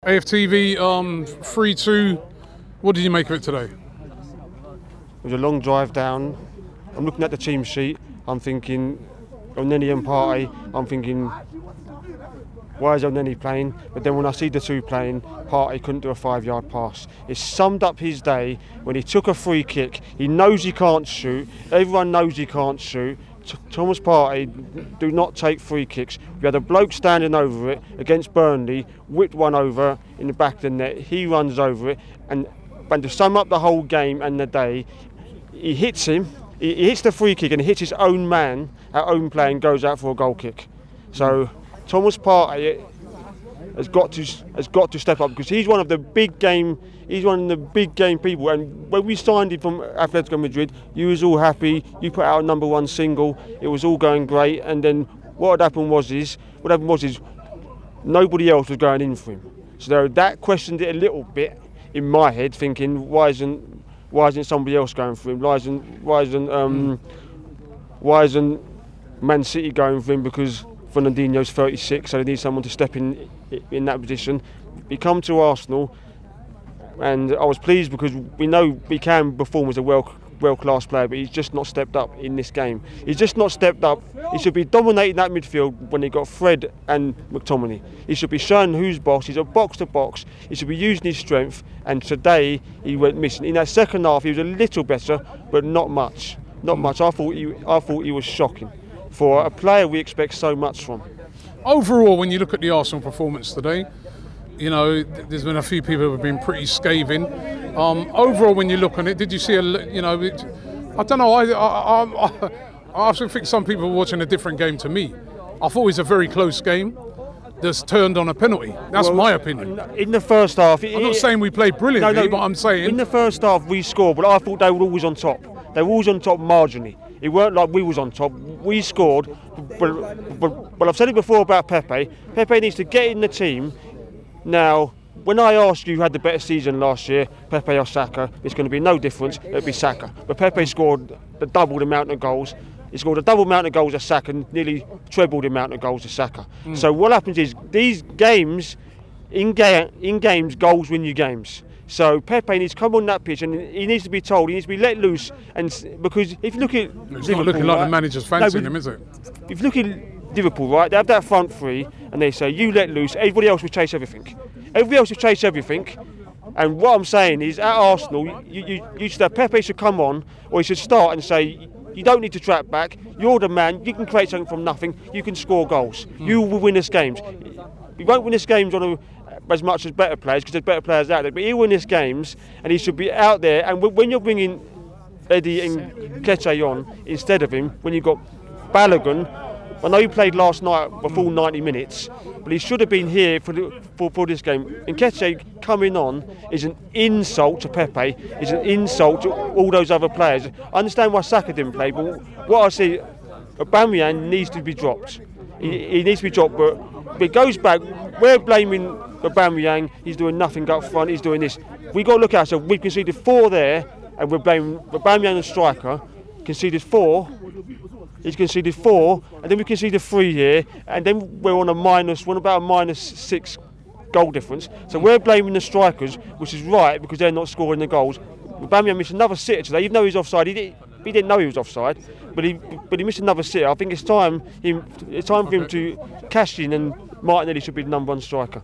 AFTV 3-2. What did you make of it today? It was a long drive down. I'm looking at the team sheet. I'm thinking, Elneny and Partey, I'm thinking, why is Elneny playing? But then when I see the two playing, Partey couldn't do a 5-yard pass. It summed up his day when he took a free kick. He knows he can't shoot. Everyone knows he can't shoot. Thomas Partey, do not take free kicks. We had a bloke standing over it against Burnley, whipped one over in the back of the net. He runs over it, and to sum up the whole game and the day, he hits him. He hits the free kick and he hits his own man, our own player, and goes out for a goal kick. So Thomas Partey has got to step up, because he's one of the big game. He's one of the big game people. And when we signed him from Atletico Madrid, you was all happy. You put out a #1 single. It was all going great. And then what happened was nobody else was going in for him. So that questioned it a little bit in my head, thinking, why isn't somebody else going for him? Why isn't Man City going for him? Because Fernandinho's 36, so they need someone to step in that position. He come to Arsenal, and I was pleased because we know he can perform as a world-class player, but he's just not stepped up in this game. He's just not stepped up. He should be dominating that midfield when he got Fred and McTominay. He should be showing who's boss. He's a box-to-box. He should be using his strength, and today he went missing. In that second half, he was a little better, but not much. Not much. I thought he was shocking for a player we expect so much from. Overall, when you look at the Arsenal performance today, you know, there's been a few people who have been pretty scathing. Overall, when you look on it, did you see I don't know. I also think some people were watching a different game to me. I thought it was a very close game that's turned on a penalty. That's my opinion. In the first half, I'm not saying we played brilliantly, but I'm saying in the first half we scored, but I thought they were always on top. They were always on top marginally. It weren't like we was on top. We scored, but I've said it before about Pepe. Pepe needs to get in the team. Now, when I asked you who had the better season last year, Pepe or Saka, it's going to be no difference. It'll be Saka. But Pepe scored double the amount of goals. He scored a double amount of goals as Saka, and nearly treble the amount of goals as Saka. So what happens is these games, in games, goals win you games. So Pepe needs to come on that pitch, and he needs to be told, he needs to be let loose. And because if you look at it's not looking like the manager's fancying him, is it? If you look at Liverpool, right, they have that front three, and they say you let loose, everybody else will chase everything. Everybody else will chase everything. And what I'm saying is, at Arsenal, you should have Pepe should come on, or he should start and say, you don't need to track back. You're the man. You can create something from nothing. You can score goals. You will win us games. You won't win us games as much as better players, because there's better players out there. But he'll win us games, and he should be out there. And when you're bringing Eddie and Kete on instead of him, when you've got Balogun, I know he played last night a full 90 minutes, but he should have been here for this game. And Kete coming on is an insult to Pepe, is an insult to all those other players. I understand why Saka didn't play, but what I see, Aubameyang needs to be dropped. He needs to be dropped, but it goes back. We're blaming Aubameyang. He's doing nothing up front. He's doing this. We've got to look at ourselves. We've conceded 4 there, and we're blaming Aubameyang, the striker. Conceded 4. He's conceded 4, and then we conceded 3 here, and then we're on about a -6 goal difference. So we're blaming the strikers, which is right, because they're not scoring the goals. Aubameyang missed another sitter today, even though he was offside. He didn't know he was offside, but he missed another sitter. I think it's time for him to cash in, and Martinelli should be the #1 striker.